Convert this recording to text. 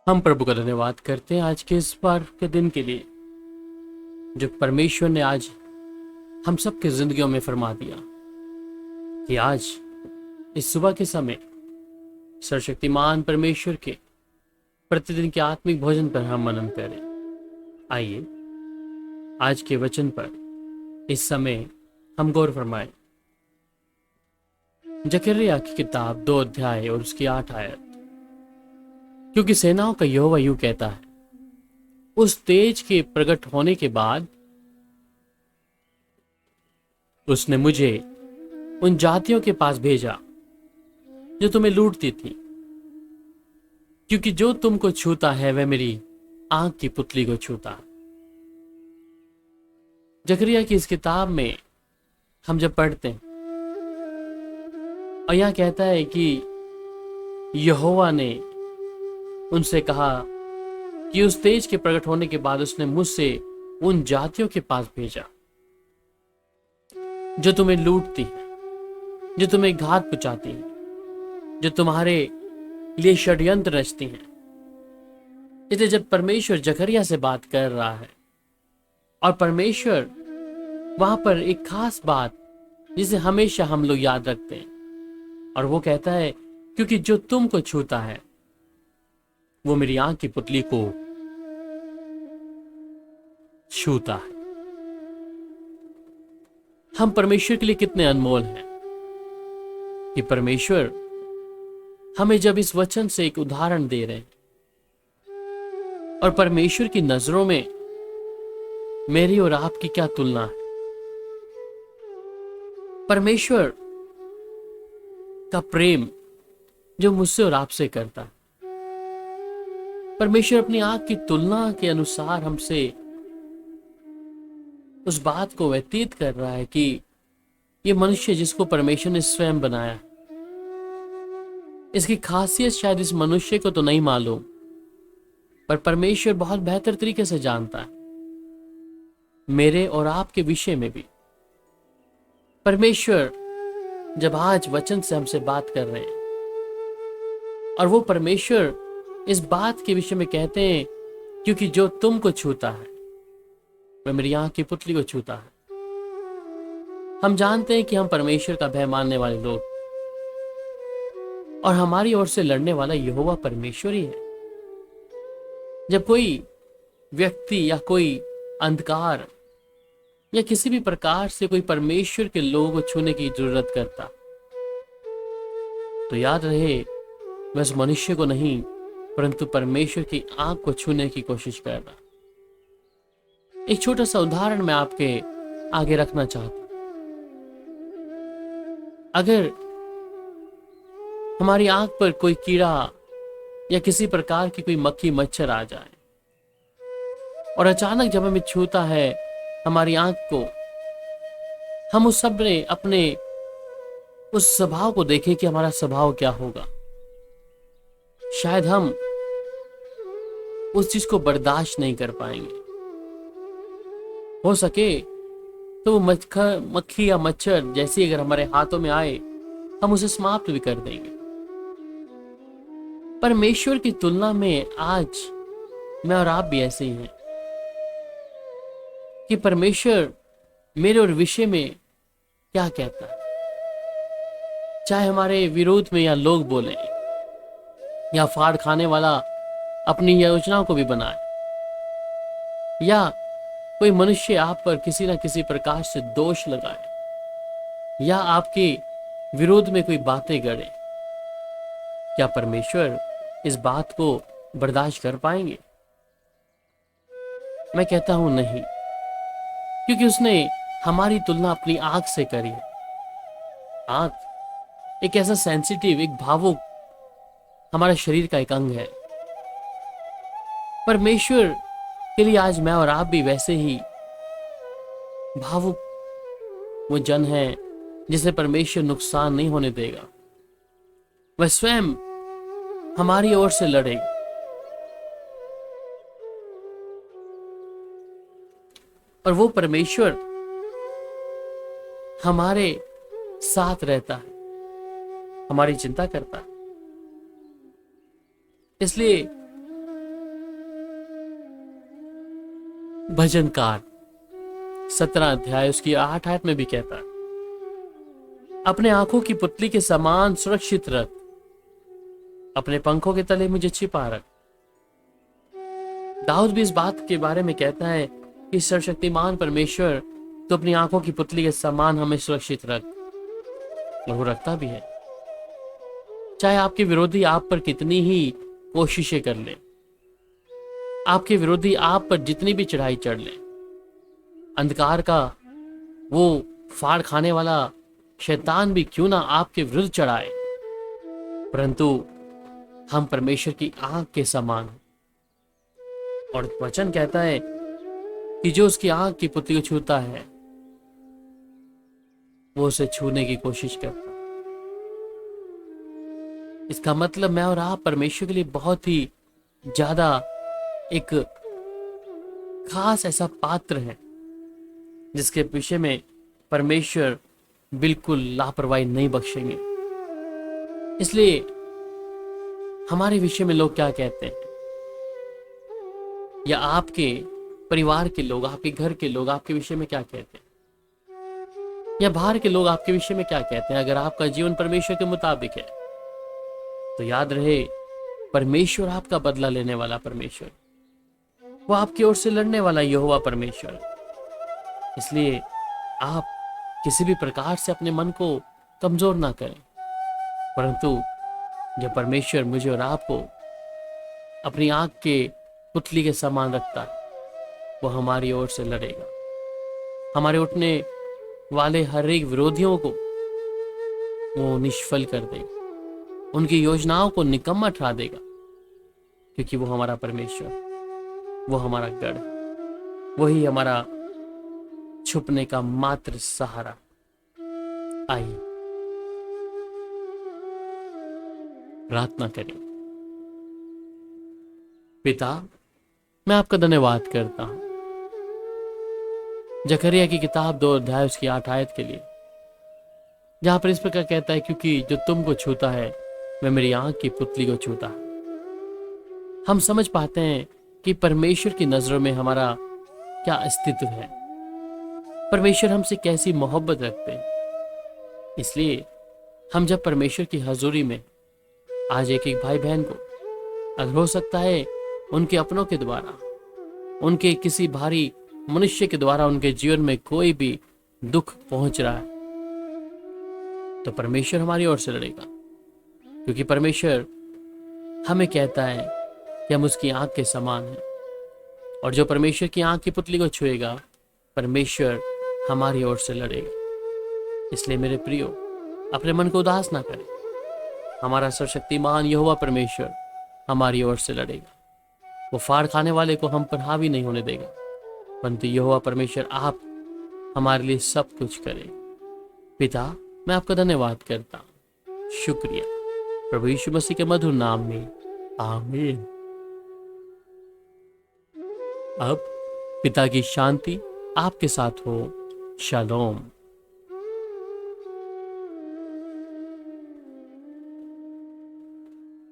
हम प्रभु का धन्यवाद करते हैं आज के इस बार के दिन के लिए जो परमेश्वर ने आज हम सबके जिंदगियों में फरमा दिया कि आज इस सुबह के समय सर्वशक्तिमान परमेश्वर के प्रतिदिन के आत्मिक भोजन पर हम मनन करें। आइए आज के वचन पर इस समय हम गौर फरमाएं। जकरिया की किताब 2 अध्याय और उसकी 8 आयत। क्योंकि सेनाओं का यहोवा यूं कहता है, उस तेज के प्रकट होने के बाद उसने मुझे उन जातियों के पास भेजा जो तुम्हें लूटती थी, क्योंकि जो तुमको छूता है वह मेरी आंख की पुतली को छूता है। जकरिया की इस किताब में हम जब पढ़ते हैं और यहां कहता है कि यहोवा ने उनसे कहा कि उस तेज के प्रकट होने के बाद उसने मुझसे उन जातियों के पास भेजा जो तुम्हें लूटती है, जो तुम्हें घात पहुंचाती है, जो तुम्हारे लिए षड्यंत्र रचती हैं। इसलिए जब परमेश्वर जकरिया से बात कर रहा है और परमेश्वर वहां पर एक खास बात जिसे हमेशा हम लोग याद रखते हैं और वो कहता है, क्योंकि जो तुमको छूता है वो मेरी आंख की पुतली को छूता है। हम परमेश्वर के लिए कितने अनमोल हैं कि परमेश्वर हमें जब इस वचन से एक उदाहरण दे रहे हैं और परमेश्वर की नजरों में मेरी और आपकी क्या तुलना है। परमेश्वर का प्रेम जो मुझसे और आपसे करता है, परमेश्वर अपनी आंख की तुलना के अनुसार हमसे उस बात को व्यतीत कर रहा है कि ये मनुष्य जिसको परमेश्वर ने स्वयं बनाया, इसकी खासियत शायद इस मनुष्य को तो नहीं मालूम, पर परमेश्वर बहुत बेहतर तरीके से जानता है मेरे और आपके विषय में भी। परमेश्वर जब आज वचन से हमसे बात कर रहे हैं और वो परमेश्वर इस बात के विषय में कहते हैं, क्योंकि जो तुमको छूता है वह मेरी आंख की पुतली को छूता है। हम जानते हैं कि हम परमेश्वर का भय मानने वाले लोग और हमारी ओर से लड़ने वाला यहोवा परमेश्वर ही है। जब कोई व्यक्ति या कोई अंधकार या किसी भी प्रकार से कोई परमेश्वर के लोगों को छूने की जरूरत करता, तो याद रहे वह उस मनुष्य को नहीं परंतु परमेश्वर की आंख को छूने की कोशिश कर रहा। एक छोटा सा उदाहरण मैं आपके आगे रखना चाहता हूं। अगर हमारी आंख पर कोई कीड़ा या किसी प्रकार की कोई मक्खी मच्छर आ जाए और अचानक जब हमें छूता है हमारी आंख को, हम उस सब ने अपने उस स्वभाव को देखें कि हमारा स्वभाव क्या होगा। शायद हम उस चीज को बर्दाश्त नहीं कर पाएंगे। हो सके तो वो मक्खी या मच्छर जैसी अगर हमारे हाथों में आए हम उसे समाप्त भी कर देंगे। परमेश्वर की तुलना में आज मैं और आप भी ऐसे ही हैं कि परमेश्वर मेरे और विषय में क्या कहता है, चाहे हमारे विरोध में या लोग बोले या फाड़ खाने वाला अपनी योजनाओं को भी बनाए या कोई मनुष्य आप पर किसी ना किसी प्रकार से दोष लगाए या आपके विरोध में कोई बातें गढ़े, क्या परमेश्वर इस बात को बर्दाश्त कर पाएंगे? मैं कहता हूं नहीं, क्योंकि उसने हमारी तुलना अपनी आंख से करी है। आंख एक ऐसा सेंसिटिव, एक भावुक हमारा शरीर का एक अंग है। परमेश्वर के लिए आज मैं और आप भी वैसे ही भावुक वो जन है जिसे परमेश्वर नुकसान नहीं होने देगा। वह स्वयं हमारी ओर से लड़ेगा। और वो परमेश्वर हमारे साथ रहता है, हमारी चिंता करता है। इसलिए भजनकार 17 अध्याय उसकी 8 आयत में भी कहता है, अपने आंखों की पुतली के समान सुरक्षित रख, अपने पंखों के तले मुझे छिपा रख। दाऊद भी इस बात के बारे में कहता है कि सर्वशक्तिमान परमेश्वर तो अपनी आंखों की पुतली के समान हमें सुरक्षित रख, और वो रखता भी है। चाहे आपके विरोधी आप पर कितनी ही कोशिशें कर ले, आपके विरोधी आप पर जितनी भी चढ़ाई चढ़ ले, अंधकार का वो फाड़ खाने वाला शैतान भी क्यों ना आपके विरुद्ध चढ़ाए, परंतु हम परमेश्वर की आंख के समान हैं। और वचन कहता है कि जो उसकी आंख की पुतली को छूता है वो उसे छूने की कोशिश करता। इसका मतलब मैं और आप परमेश्वर के लिए बहुत ही ज्यादा एक खास ऐसा पात्र है जिसके विषय में परमेश्वर बिल्कुल लापरवाही नहीं बख्शेंगे। इसलिए हमारे विषय में लोग क्या कहते हैं, या आपके परिवार के लोग, आपके घर के लोग आपके विषय में क्या कहते हैं, या बाहर के लोग आपके विषय में क्या कहते हैं, अगर आपका जीवन परमेश्वर के मुताबिक है तो याद रहे परमेश्वर आपका बदला लेने वाला परमेश्वर, वो आपकी ओर से लड़ने वाला यहोवा परमेश्वर। इसलिए आप किसी भी प्रकार से अपने मन को कमजोर ना करें, परंतु जब परमेश्वर मुझे और आपको अपनी आंख के पुतली के समान रखता है, वो हमारी ओर से लड़ेगा, हमारे उठने वाले हर एक विरोधियों को वो निष्फल कर देगा, उनकी योजनाओं को निकम्मा ठहरा देगा, क्योंकि वो हमारा परमेश्वर, वो हमारा गढ़, वही हमारा छुपने का मात्र सहारा। आइए प्रार्थना करें। पिता, मैं आपका धन्यवाद करता हूं जकरिया की किताब 2 अध्याय उसकी 8 आयत के लिए, जहां पर इस प्रकार कहता है, क्योंकि जो तुमको छूता है वह मेरी आंख की पुतली को छूता है। हम समझ पाते हैं कि परमेश्वर की नजरों में हमारा क्या अस्तित्व है, परमेश्वर हमसे कैसी मोहब्बत रखते हैं। इसलिए हम जब परमेश्वर की हजूरी में आज एक एक भाई बहन को, अगर हो सकता है उनके अपनों के द्वारा, उनके किसी भारी मनुष्य के द्वारा उनके जीवन में कोई भी दुख पहुंच रहा है, तो परमेश्वर हमारी ओर से लड़ेगा, क्योंकि परमेश्वर हमें कहता है कि हम उसकी आंख के समान हैं, और जो परमेश्वर की आंख की पुतली को छुएगा परमेश्वर हमारी ओर से लड़ेगा। इसलिए मेरे प्रियो, अपने मन को उदास ना करें, हमारा सर्वशक्तिमान यहोवा परमेश्वर हमारी ओर से लड़ेगा, वो फाड़ खाने वाले को हम पर हावी नहीं होने देगा, परंतु यहोवा परमेश्वर आप हमारे लिए सब कुछ करें। पिता, मैं आपका धन्यवाद करता हूं, शुक्रिया, प्रभु यीशु मसीह के मधुर नाम में, आमीन। अब पिता की शांति आपके साथ हो। शालोम।